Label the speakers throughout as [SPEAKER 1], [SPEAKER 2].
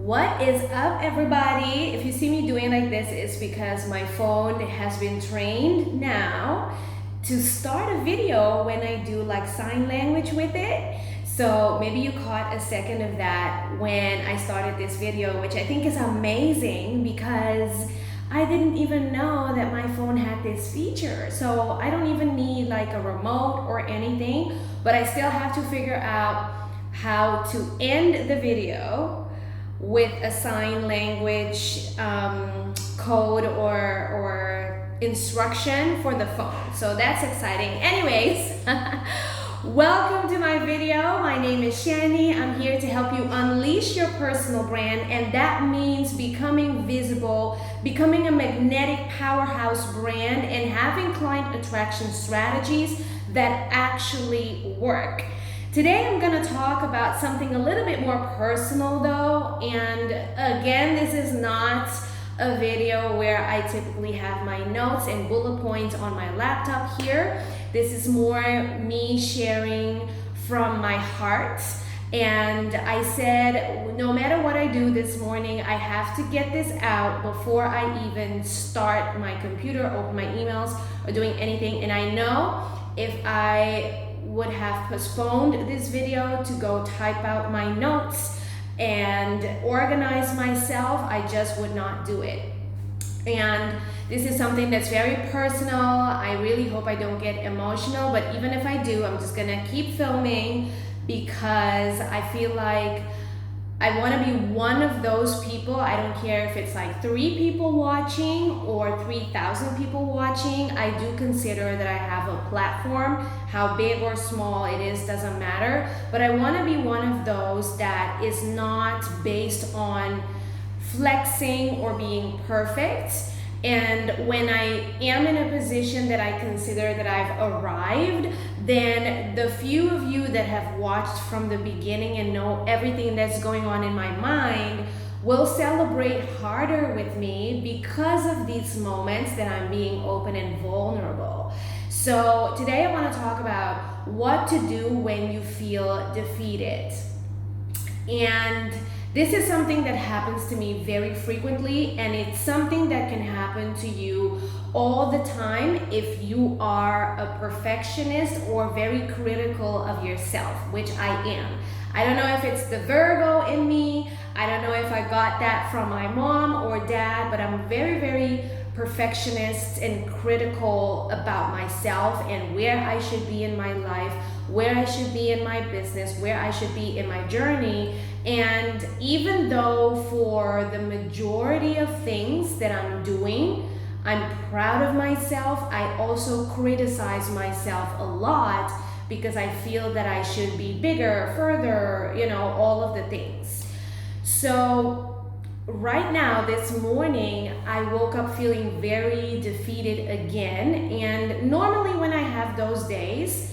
[SPEAKER 1] What is up, everybody? If you see me doing like this, it's because my phone has been trained now to start a video when I do like sign language with it. So maybe you caught a second of that when I started this video, which I think is amazing because I didn't even know that my phone had this feature. So I don't even need like a remote or anything, but I still have to figure out how to end the video with a sign language code or instruction for the phone. So that's exciting. Anyways, welcome to my video. My name is Shani. I'm here to help you unleash your personal brand, and that means becoming visible, becoming a magnetic powerhouse brand, and having client attraction strategies that actually work. Today I'm going to talk about something a little bit more personal though, and again, this is not a video where I typically have my notes and bullet points on my laptop here. This is more me sharing from my heart, and I said no matter what I do this morning, I have to get this out before I even start my computer, open my emails, or doing anything. And I know if I would have postponed this video to go type out my notes and organize myself, I just would not do it. And this is something that's very personal. I really hope I don't get emotional, but even if I do, I'm just gonna keep filming because I feel like I want to be one of those people. I don't care if it's like 3 people watching or 3,000 people watching. I do consider that I have a platform. How big or small it is doesn't matter. But I want to be one of those that is not based on flexing or being perfect. And when I am in a position that I consider that I've arrived, then the few of you that have watched from the beginning and know everything that's going on in my mind will celebrate harder with me because of these moments that I'm being open and vulnerable. So today I want to talk about what to do when you feel defeated. And this is something that happens to me very frequently, and it's something that can happen to you all the time if you are a perfectionist or very critical of yourself, which I am. I don't know if it's the Virgo in me. I don't know if I got that from my mom or dad, but I'm very, very perfectionist and critical about myself and where I should be in my life, where I should be in my business, where I should be in my journey. And even though for the majority of things that I'm doing, I'm proud of myself, I also criticize myself a lot because I feel that I should be bigger, further, all of the things. So right now, this morning, I woke up feeling very defeated again. And normally when I have those days,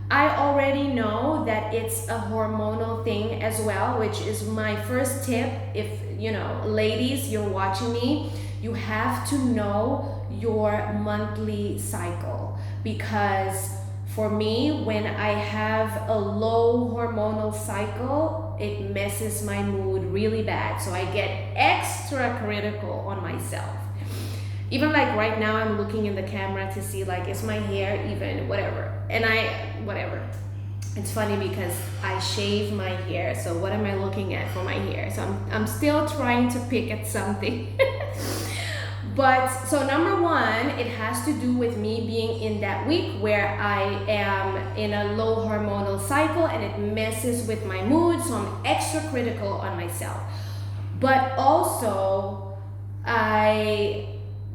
[SPEAKER 1] I already know that it's a hormonal thing as well, which is my first tip. If, ladies, you're watching me, you have to know your monthly cycle, because for me, when I have a low hormonal cycle, it messes my mood really bad. So I get extra critical on myself. Even like right now, I'm looking in the camera to see like, is my hair even, whatever. And whatever. It's funny because I shave my hair. So what am I looking at for my hair? So I'm still trying to pick at something. But so number one, it has to do with me being in that week where I am in a low hormonal cycle and it messes with my mood. So I'm extra critical on myself. But also,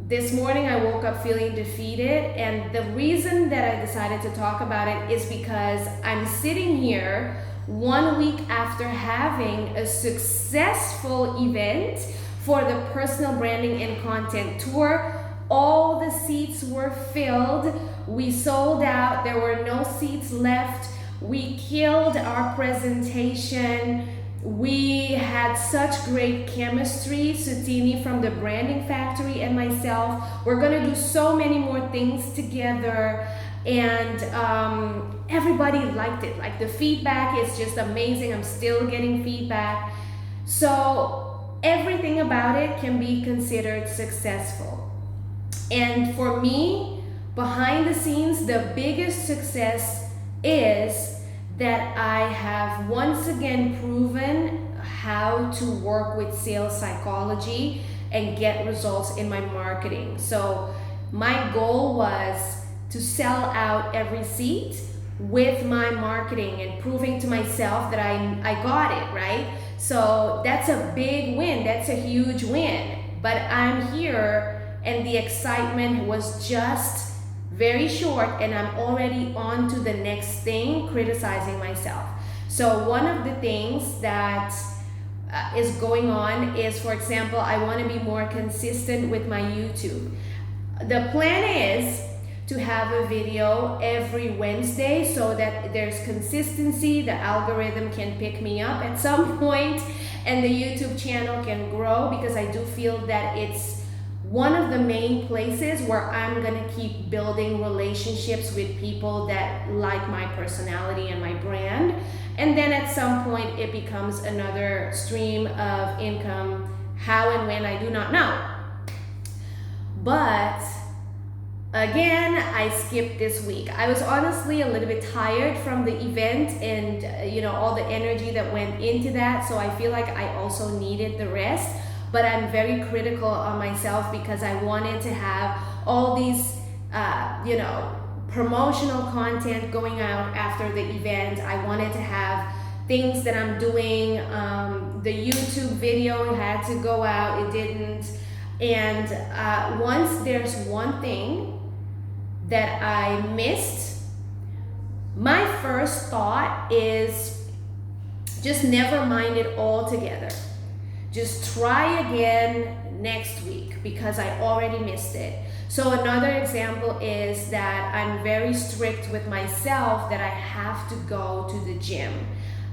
[SPEAKER 1] this morning I woke up feeling defeated, and the reason that I decided to talk about it is because I'm sitting here 1 week after having a successful event for the personal branding and content tour. All the seats were filled. We sold out. There were no seats left. We killed our presentation. We had such great chemistry, Sutini from the Branding Factory and myself. We're gonna do so many more things together, and everybody liked it. Like, the feedback is just amazing. I'm still getting feedback. So everything about it can be considered successful. And for me, behind the scenes, the biggest success is that I have once again proven how to work with sales psychology and get results in my marketing. So my goal was to sell out every seat with my marketing and proving to myself that I got it, right? So that's a big win. That's a huge win. But I'm here and the excitement was just very short and I'm already on to the next thing, criticizing myself. So one of the things that is going on is, for example, I want to be more consistent with my YouTube. The plan is to have a video every Wednesday so that there's consistency, the algorithm can pick me up at some point, and the YouTube channel can grow, because I do feel that it's one of the main places where I'm gonna keep building relationships with people that like my personality and my brand. And then at some point it becomes another stream of income. How and when, I do not know. But again, I skipped this week. I was honestly a little bit tired from the event and all the energy that went into that. So I feel like I also needed the rest. But I'm very critical on myself because I wanted to have all these, promotional content going out after the event. I wanted to have things that I'm doing. The YouTube video had to go out. It didn't. And once there's one thing that I missed, my first thought is just never mind it altogether. Just try again next week because I already missed it. So another example is that I'm very strict with myself that I have to go to the gym.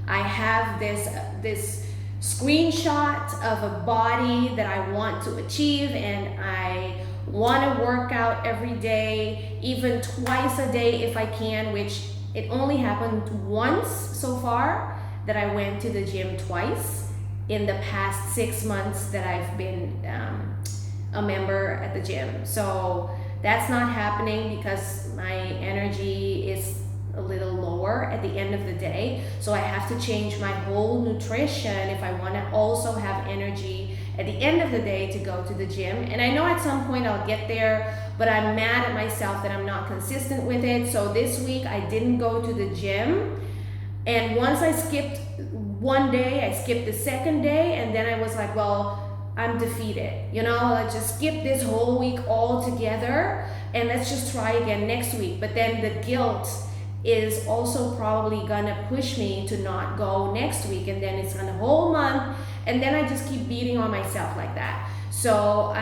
[SPEAKER 1] I have this screenshot of a body that I want to achieve, and I want to work out every day, even twice a day if I can, which it only happened once so far that I went to the gym twice in the past 6 months that I've been a member at the gym. So that's not happening because my energy is a little lower at the end of the day. So I have to change my whole nutrition if I want to also have energy at the end of the day to go to the gym. And I know at some point I'll get there, but I'm mad at myself that I'm not consistent with it. So this week I didn't go to the gym. And once I skipped one day, I skipped the second day, and then I was like, well, I'm defeated. Let's just skip this whole week altogether and let's just try again next week. But then the guilt is also probably gonna push me to not go next week, and then it's gonna whole month, and then I just keep beating on myself like that. So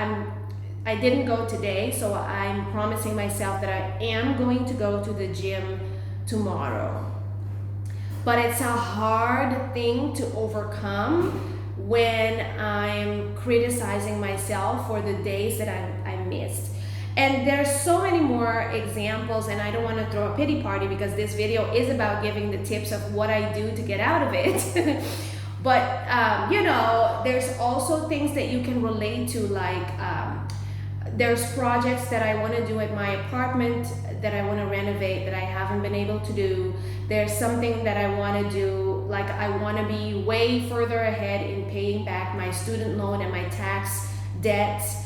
[SPEAKER 1] I didn't go today, so I'm promising myself that I am going to go to the gym tomorrow. But it's a hard thing to overcome when I'm criticizing myself for the days that I missed. And there's so many more examples, and I don't want to throw a pity party because this video is about giving the tips of what I do to get out of it. But, there's also things that you can relate to, like there's projects that I want to do at my apartment that I want to renovate that I haven't been able to do. There's something that I want to do, like I want to be way further ahead in paying back my student loan and my tax debts.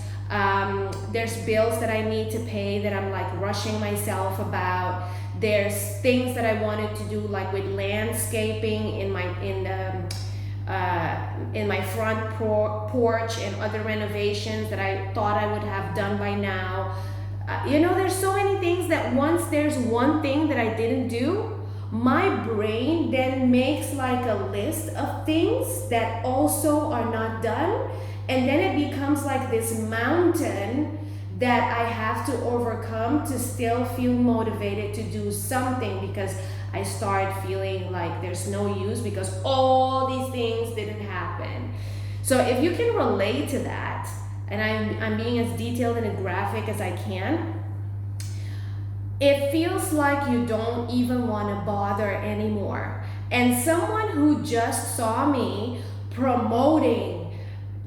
[SPEAKER 1] There's bills that I need to pay that I'm like rushing myself about. There's things that I wanted to do, like with landscaping in my front porch and other renovations that I thought I would have done by now. There's so many things that once there's one thing that I didn't do, my brain then makes like a list of things that also are not done, and then it becomes like this mountain that I have to overcome to still feel motivated to do something, because I start feeling like there's no use because all these things didn't happen. So if you can relate to that, and I'm being as detailed and graphic as I can, it feels like you don't even want to bother anymore. And someone who just saw me promoting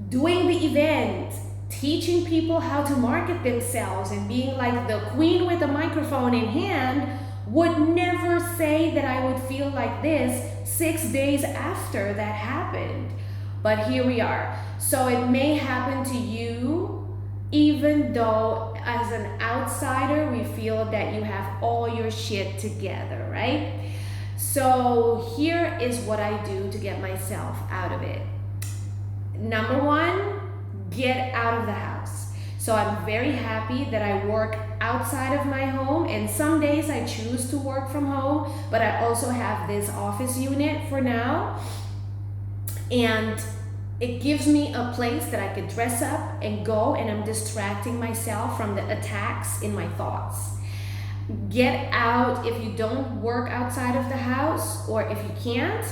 [SPEAKER 1] doing the event, teaching people how to market themselves and being like the queen with a microphone in hand, would never say that I would feel like this 6 days after that happened. But here we are. So it may happen to you, even though as an outsider, we feel that you have all your shit together, right? So here is what I do to get myself out of it. Number one, get out of the house. So I'm very happy that I work outside of my home, and some days I choose to work from home, but I also have this office unit for now. And it gives me a place that I could dress up and go, and I'm distracting myself from the attacks in my thoughts. Get out. If you don't work outside of the house, or if you can't,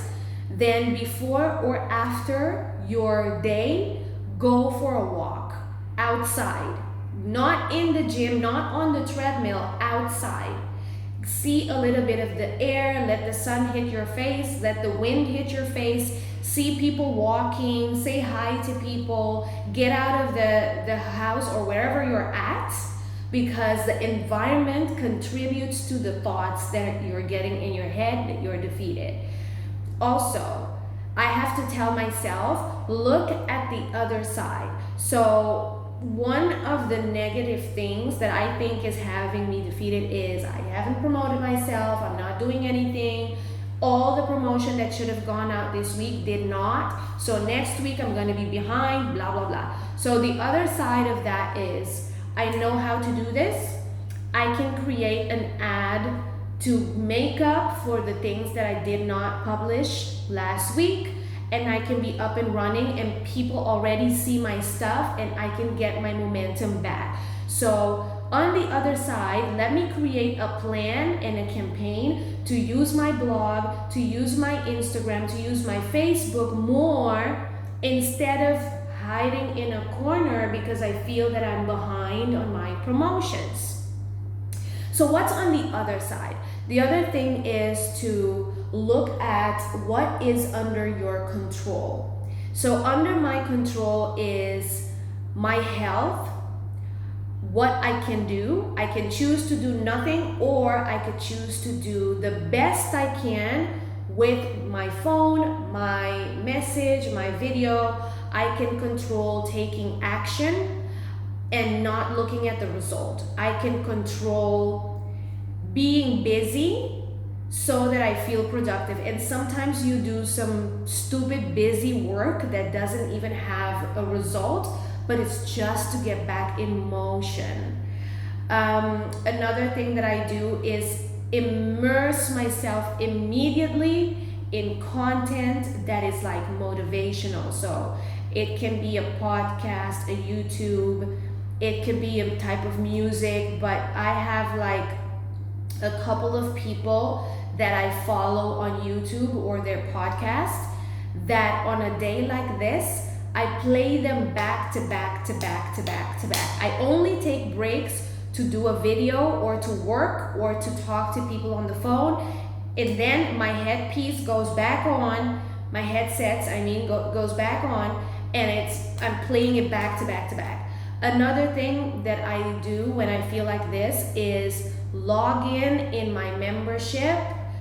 [SPEAKER 1] then before or after your day, go for a walk outside. Not in the gym, not on the treadmill, outside. See a little bit of the air, let the sun hit your face, let the wind hit your face, see people walking, say hi to people, get out of the house or wherever you're at, because the environment contributes to the thoughts that you're getting in your head that you're defeated. Also, I have to tell myself, look at the other side. So one of the negative things that I think is having me defeated is I haven't promoted myself, I'm not doing anything. All the promotion that should have gone out this week did not. So next week I'm going to be behind, blah, blah, blah. So the other side of that is I know how to do this. I can create an ad to make up for the things that I did not publish last week, and I can be up and running and people already see my stuff and I can get my momentum back. So on the other side, let me create a plan and a campaign to use my blog, to use my Instagram, to use my Facebook more, instead of hiding in a corner because I feel that I'm behind on my promotions. So what's on the other side? The other thing is to look at what is under your control. So under my control is my health, what I can do. I can choose to do nothing, or I could choose to do the best I can with my phone, my message, my video. I can control taking action and not looking at the result. I can control being busy so that I feel productive. And sometimes you do some stupid busy work that doesn't even have a result, but it's just to get back in motion. Another thing that I do is immerse myself immediately in content that is like motivational. So it can be a podcast, a YouTube, it could be a type of music, but I have like a couple of people that I follow on YouTube or their podcast that on a day like this, I play them back to back to back to back to back. I only take breaks to do a video or to work or to talk to people on the phone, and then my headpiece goes back on, my headsets, goes back on, and I'm playing it back to back to back. Another thing that I do when I feel like this is log in my membership.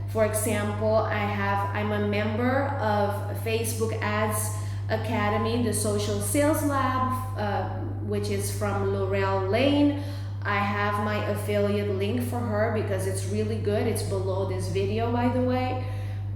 [SPEAKER 1] For example, I'm a member of Facebook Ads Academy, the Social Sales Lab, which is from Laurel Lane. I have my affiliate link for her because it's really good. It's below this video, by the way.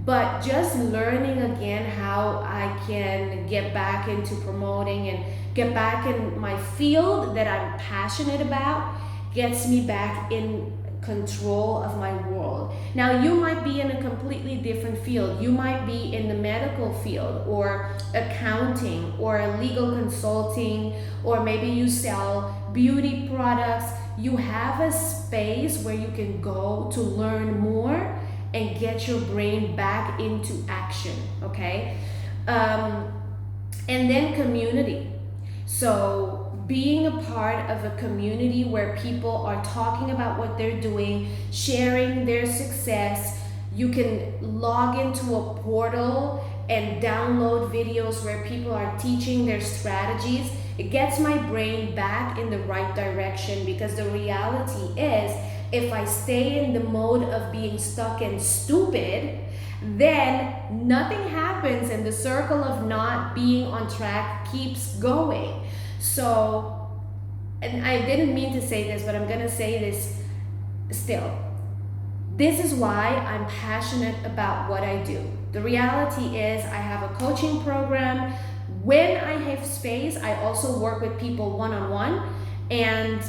[SPEAKER 1] But just learning again how I can get back into promoting and get back in my field that I'm passionate about gets me back in control of my world. Now, you might be in a completely different field. You might be in the medical field or accounting or legal consulting, or maybe you sell beauty products. You have a space where you can go to learn more and get your brain back into action, okay? And then community. So being a part of a community where people are talking about what they're doing, sharing their success. You can log into a portal and download videos where people are teaching their strategies, it gets my brain back in the right direction, because the reality is, if I stay in the mode of being stuck and stupid, then nothing happens and the circle of not being on track keeps going. So, and I didn't mean to say this, but I'm gonna say this still. This is why I'm passionate about what I do. The reality is, I have a coaching program. When I have space, I also work with people one-on-one. And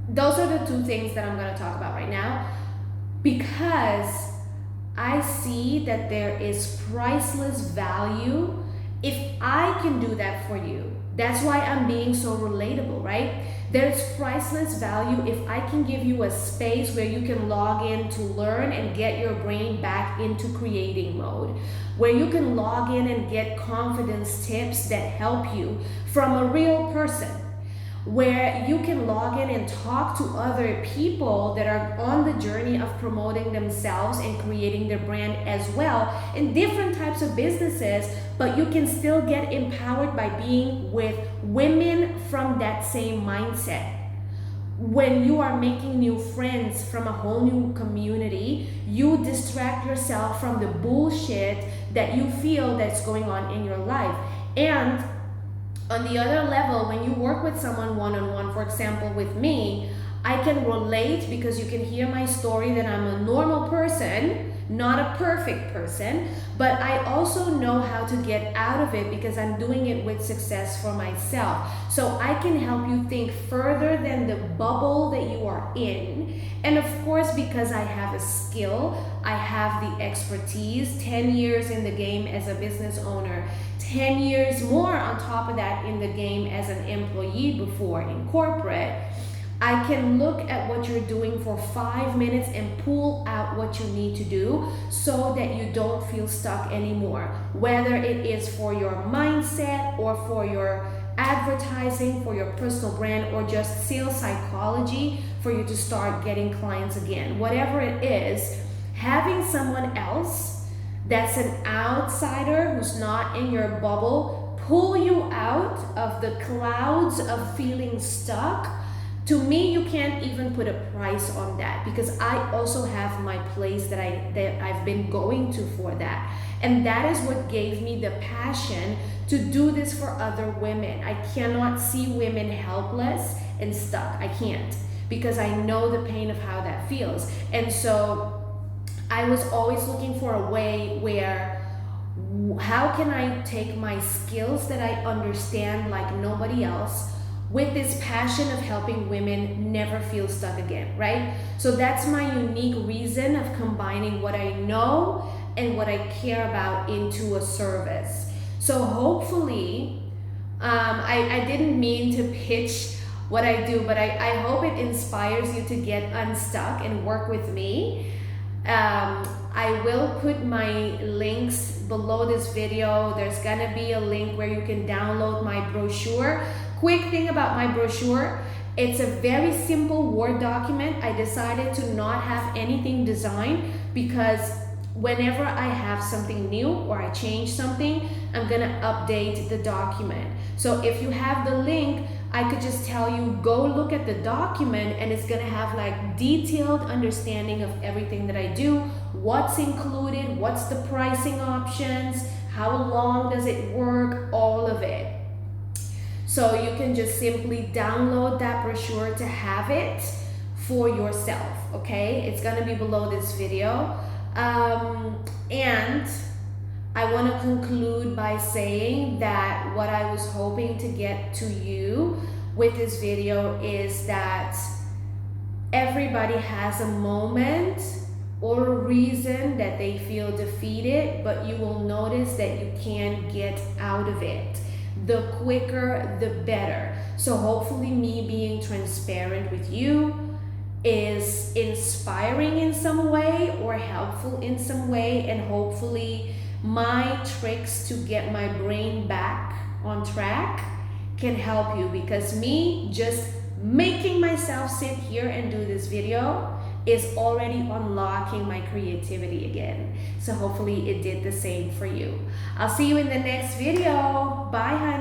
[SPEAKER 1] those are the two things that I'm going to talk about right now, because I see that there is priceless value if I can do that for you. That's why I'm being so relatable, right? There's priceless value if I can give you a space where you can log in to learn and get your brain back into creating mode, where you can log in and get confidence tips that help you from a real person, where you can log in and talk to other people that are on the journey of promoting themselves and creating their brand as well in different types of businesses, but you can still get empowered by being with women from that same mindset. When you are making new friends from a whole new community, you distract yourself from the bullshit that you feel that's going on in your life. And on the other level, when you work with someone one-on-one, for example, with me, I can relate because you can hear my story that I'm a normal person, not a perfect person, but I also know how to get out of it because I'm doing it with success for myself. So I can help you think further than the bubble that you are in. And of course, because I have a skill, I have the expertise, 10 years in the game as a business owner, 10 years more on top of that in the game as an employee before in corporate. I can look at what you're doing for 5 minutes and pull out what you need to do so that you don't feel stuck anymore. Whether it is for your mindset or for your advertising, for your personal brand, or just sales psychology for you to start getting clients again. Whatever it is, having someone else that's an outsider who's not in your bubble pull you out of the clouds of feeling stuck. To me, you can't even put a price on that, because I also have my place that I've been going to for that. And that is what gave me the passion to do this for other women. I cannot see women helpless and stuck. I can't, because I know the pain of how that feels. And so I was always looking for a way where, how can I take my skills that I understand like nobody else, with this passion of helping women never feel stuck again, right? So that's my unique reason of combining what I know and what I care about into a service. So hopefully, I didn't mean to pitch what I do, but I hope it inspires you to get unstuck and work with me. I will put my links below this video. There's gonna be a link where you can download my brochure. Quick thing about my brochure, it's a very simple Word document. I decided to not have anything designed because whenever I have something new or I change something, I'm gonna update the document. So if you have the link, I could just tell you, go look at the document, and it's gonna have like detailed understanding of everything that I do, what's included, what's the pricing options, how long does it work, all of it. So you can just simply download that brochure to have it for yourself, okay? It's gonna be below this video. And I wanna conclude by saying that what I was hoping to get to you with this video is that everybody has a moment or a reason that they feel defeated, but you will notice that you can get out of it. The quicker, the better. So hopefully me being transparent with you is inspiring in some way or helpful in some way, and hopefully my tricks to get my brain back on track can help you, because me just making myself sit here and do this video is already unlocking my creativity again. So hopefully it did the same for you. I'll see you in the next video. Bye, honey.